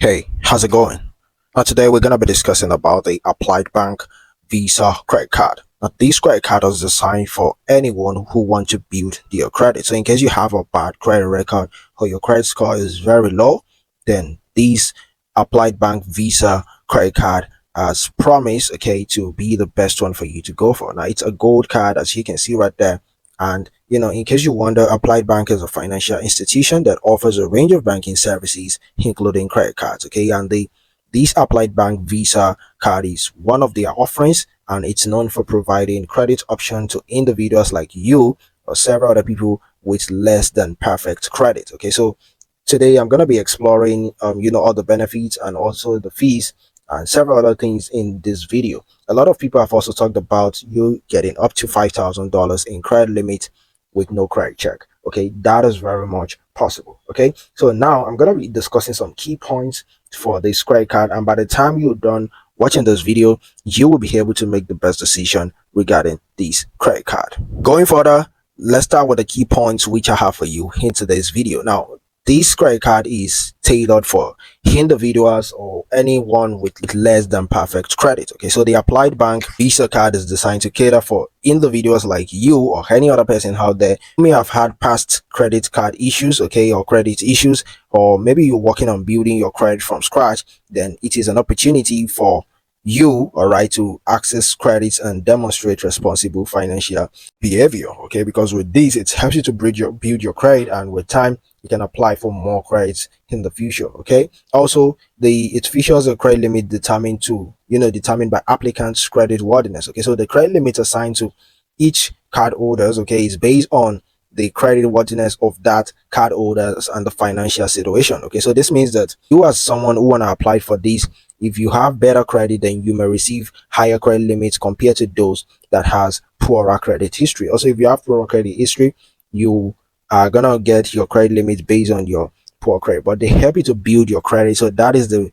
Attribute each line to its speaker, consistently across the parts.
Speaker 1: Hey, how's it going? Today we're gonna be discussing about the Applied Bank Visa credit card. Now, this credit card is designed for anyone who wants to build their credit. So, in case you have a bad credit record or your credit score is very low, then this Applied Bank Visa credit card has promised, okay, to be the best one for you to go for. Now, it's a gold card, as you can see right there. And in case you wonder, Applied Bank is a financial institution that offers a range of banking services, including credit cards. Okay, and this Applied Bank Visa card is one of their offerings, and it's known for providing credit option to individuals like you or several other people with less than perfect credit. Okay, so today I'm going to be exploring all the benefits and also the fees and several other things in this video. A lot of people have also talked about you getting up to $5,000 in credit limit with no credit check. Okay, that is very much possible. Okay, so now I'm going to be discussing some key points for this credit card, and by the time you're done watching this video, you will be able to make the best decision regarding this credit card. Going further, let's start with the key points which I have for you in today's video. Now, this credit card is tailored for individuals or anyone with less than perfect credit. Okay, so the Applied Bank Visa card is designed to cater for individuals like you or any other person out there who may have had past credit card issues, okay, or credit issues, or maybe you're working on building your credit from scratch. Then it is an opportunity for you, all right, to access credits and demonstrate responsible financial behavior. Okay, because with this, it helps you to build your credit, and with time you can apply for more credits in the future. Okay, also it features a credit limit determined by applicant's credit worthiness. Okay, so the credit limit assigned to each card holders, okay, is based on the credit worthiness of that card holders and the financial situation. Okay, so this means that you, as someone who want to apply for this, if you have better credit, then you may receive higher credit limits compared to those that has poorer credit history. Also, if you have poorer credit history, you are gonna get your credit limits based on your poor credit, but they help you to build your credit. So that is the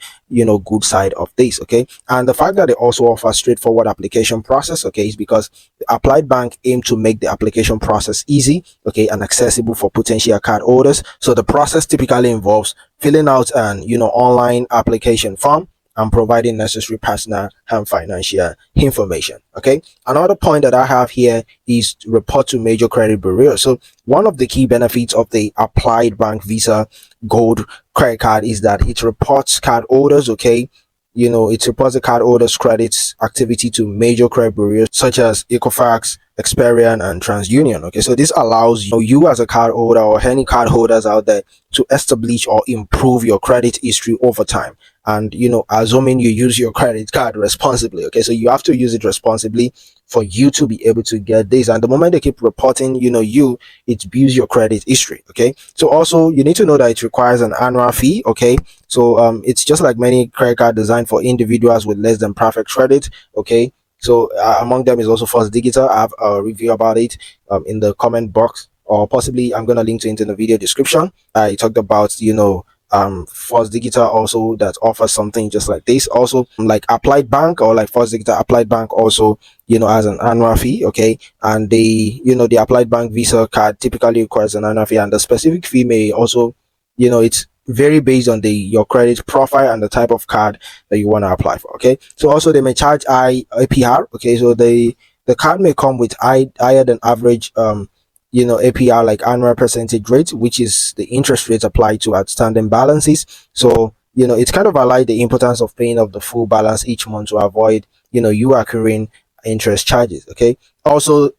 Speaker 1: good side of this. Okay, and the fact that they also offer straightforward application process, okay, is because the Applied Bank aim to make the application process easy, okay, and accessible for potential card holders. So the process typically involves filling out an online application form and providing necessary personal and financial information. Okay, another point that I have here is to report to major credit bureaus. So one of the key benefits of the Applied Bank Visa Gold credit card is that it reports card holders, okay, it reports the card holders credits activity to major credit bureaus such as Equifax, Experian, and TransUnion. Okay, so this allows you as a card holder or any card holders out there to establish or improve your credit history over time, and assuming you use your credit card responsibly. Okay, so you have to use it responsibly for you to be able to get this, and the moment they keep reporting it builds your credit history. Okay, so also you need to know that it requires an annual fee. Okay, so it's just like many credit card designed for individuals with less than perfect credit. Okay, so among them is also First Digital. I have a review about it in the comment box, or possibly I'm gonna link to it in the video description. I talked about First Digital also that offers something just like this. Also, like Applied Bank or like First Digital, Applied Bank also has an annual fee. Okay, and the Applied Bank Visa card typically requires an annual fee, and the specific fee may also it's very based on your credit profile and the type of card that you want to apply for. Okay, so also they may charge APR. Okay, so the card may come with higher than average APR, like annual percentage rate, which is the interest rate applied to outstanding balances. So it's kind of highlight the importance of paying off the full balance each month to avoid you accruing interest charges. Okay, also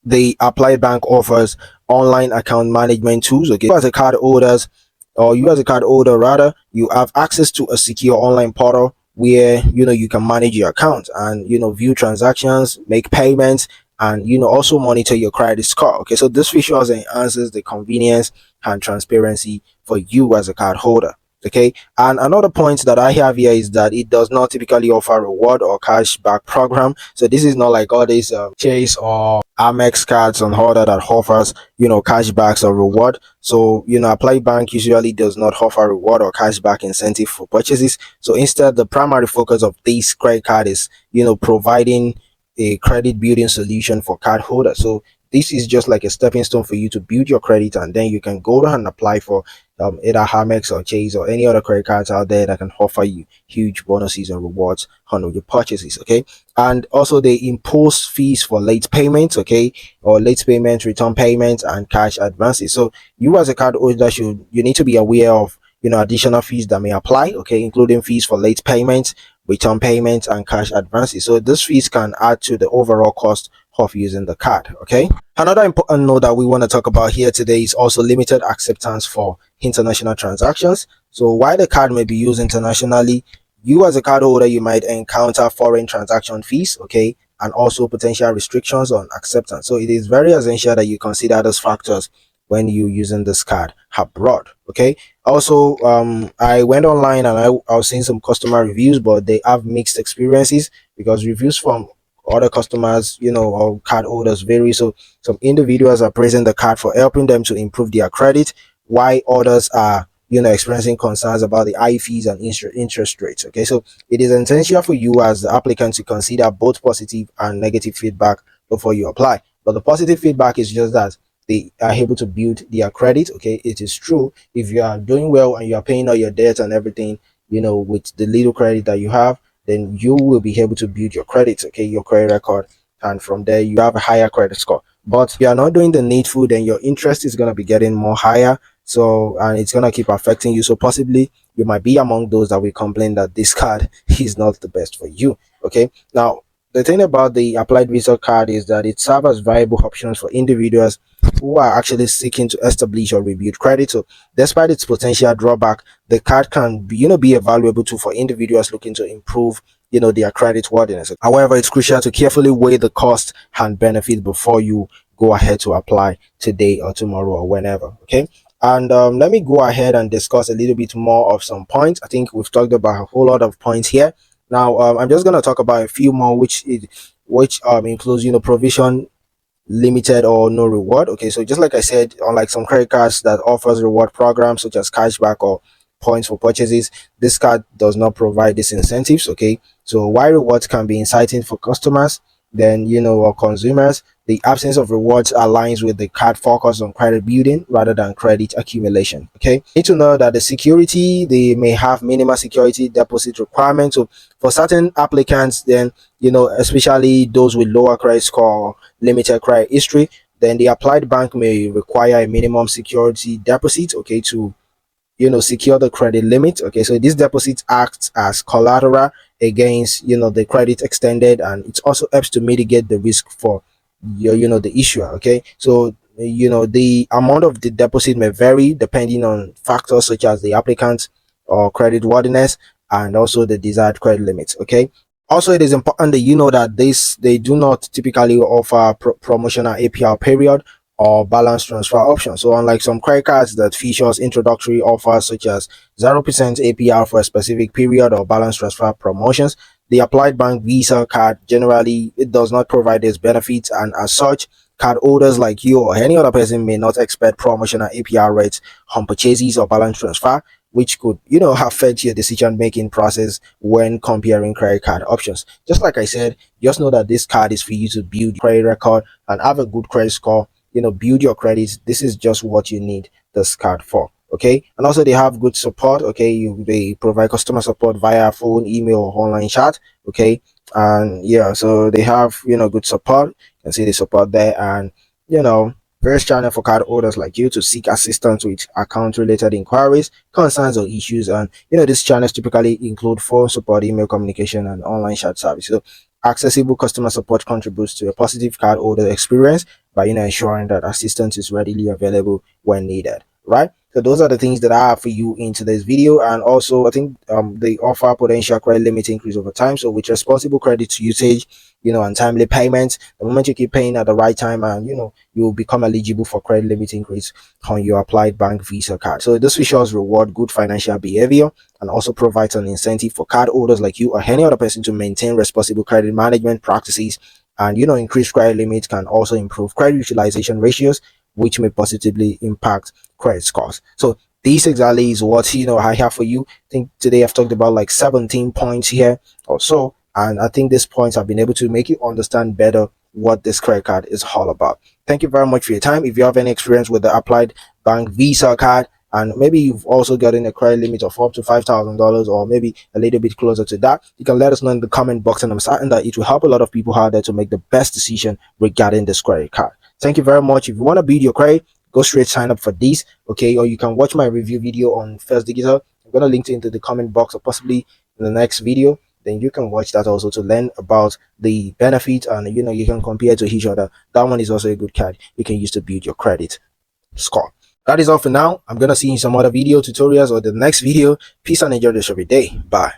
Speaker 1: the Applied Bank offers online account management tools. Okay, you as a card holder rather, you have access to a secure online portal where you can manage your account and view transactions, make payments, and also monitor your credit score. Okay, so this feature also enhances the convenience and transparency for you as a card holder. Okay, and another point that I have here is that it does not typically offer reward or cashback program. So this is not like all these Chase or Amex cards and other that offers cashbacks or reward. So Applied Bank usually does not offer reward or cashback incentive for purchases. So instead, the primary focus of this credit card is providing a credit building solution for card holders. So this is just like a stepping stone for you to build your credit, and then you can go and apply for either Amex or Chase or any other credit cards out there that can offer you huge bonuses and rewards on your purchases. Okay, and also they impose fees for late payments, okay, or late payments, return payments, and cash advances. So you as a card holder you need to be aware of additional fees that may apply, okay, including fees for late payments, return payments, and cash advances. So these fees can add to the overall cost of using the card. Okay, another important note that we want to talk about here today is also limited acceptance for international transactions. So while the card may be used internationally, you as a card holder, you might encounter foreign transaction fees, okay, and also potential restrictions on acceptance. So it is very essential that you consider those factors when you using this card abroad. Okay, also I went online and I was seeing some customer reviews, but they have mixed experiences because reviews from other customers, or card holders vary. So some individuals are praising the card for helping them to improve their credit, while others are experiencing concerns about the high fees and interest rates. Okay, so it is essential for you as the applicant to consider both positive and negative feedback before you apply. But the positive feedback is just that they are able to build their credit. Okay, it is true, if you are doing well and you are paying all your debt and everything, with the little credit that you have, then you will be able to build your credit, okay, your credit record, and from there you have a higher credit score. But if you are not doing the needful, then your interest is going to be getting more higher, so and it's going to keep affecting you. So possibly you might be among those that will complain that this card is not the best for you. Okay, now the thing about the applied visa card is that it serves as viable options for individuals who are actually seeking to establish or rebuild credit. So despite its potential drawback, the card can be, be a valuable tool for individuals looking to improve their credit worthiness. However, it's crucial to carefully weigh the cost and benefit before you go ahead to apply today or tomorrow or whenever. Okay, and let me go ahead and discuss a little bit more of some points. I think we've talked about a whole lot of points here. Now I'm just going to talk about a few more, which includes provision, limited or no reward. Okay, so just like I said, unlike some credit cards that offers reward programs such as cashback or points for purchases, this card does not provide these incentives. Okay, so while rewards can be inciting for customers, then or consumers, the absence of rewards aligns with the card focus on credit building rather than credit accumulation. Okay, you need to know that the security, they may have minimal security deposit requirements. So for certain applicants, then especially those with lower credit score, limited credit history, then the applied bank may require a minimum security deposit, okay, to secure the credit limit. Okay, so this deposit acts as collateral against the credit extended, and it also helps to mitigate the risk for the issuer. Okay, so the amount of the deposit may vary depending on factors such as the applicant or credit worthiness and also the desired credit limits. Okay, also it is important that that they do not typically offer promotional APR period or balance transfer options. So unlike some credit cards that features introductory offers such as 0% APR for a specific period or balance transfer promotions, the applied bank Visa card generally it does not provide these benefits, and as such, card holders like you or any other person may not expect promotional APR rates on purchases or balance transfer, which could affect your decision making process when comparing credit card options. Just like I said, just know that this card is for you to build your credit record and have a good credit score, build your credits. This is just what you need this card for. Okay, and also they have good support. Okay, they provide customer support via phone, email, or online chat. Okay, and yeah, so they have good support. You can see the support there, and various channel for card holders like you to seek assistance with account related inquiries, concerns, or issues. And these channels typically include phone support, email communication, and online chat service. So accessible customer support contributes to a positive card holder experience by ensuring that assistance is readily available when needed, right? So those are the things that I have for you in today's video. And also I think they offer potential credit limit increase over time. So with responsible credit usage, and timely payments, the moment you keep paying at the right time, and you will become eligible for credit limit increase on your applied bank Visa card. So this features reward good financial behavior and also provides an incentive for card holders like you or any other person to maintain responsible credit management practices. And increased credit limits can also improve credit utilization ratios, which may positively impact credit scores. So this exactly is what I have for you. I think today I've talked about like 17 points here or so, and I think these points have been able to make you understand better what this credit card is all about. Thank you very much for your time. If you have any experience with the Applied Bank Visa card, and maybe you've also gotten a credit limit of up to $5,000 or maybe a little bit closer to that, you can let us know in the comment box, and I'm certain that it will help a lot of people out there to make the best decision regarding this credit card. Thank you very much. If you want to build your credit, go straight sign up for this, okay? Or you can watch my review video on First Digital. I'm gonna link it into the comment box or possibly in the next video. Then you can watch that also to learn about the benefits, and you can compare to each other. That one is also a good card you can use to build your credit score. That is all for now. I'm gonna see you in some other video tutorials or the next video. Peace and enjoy the rest of your day. Bye.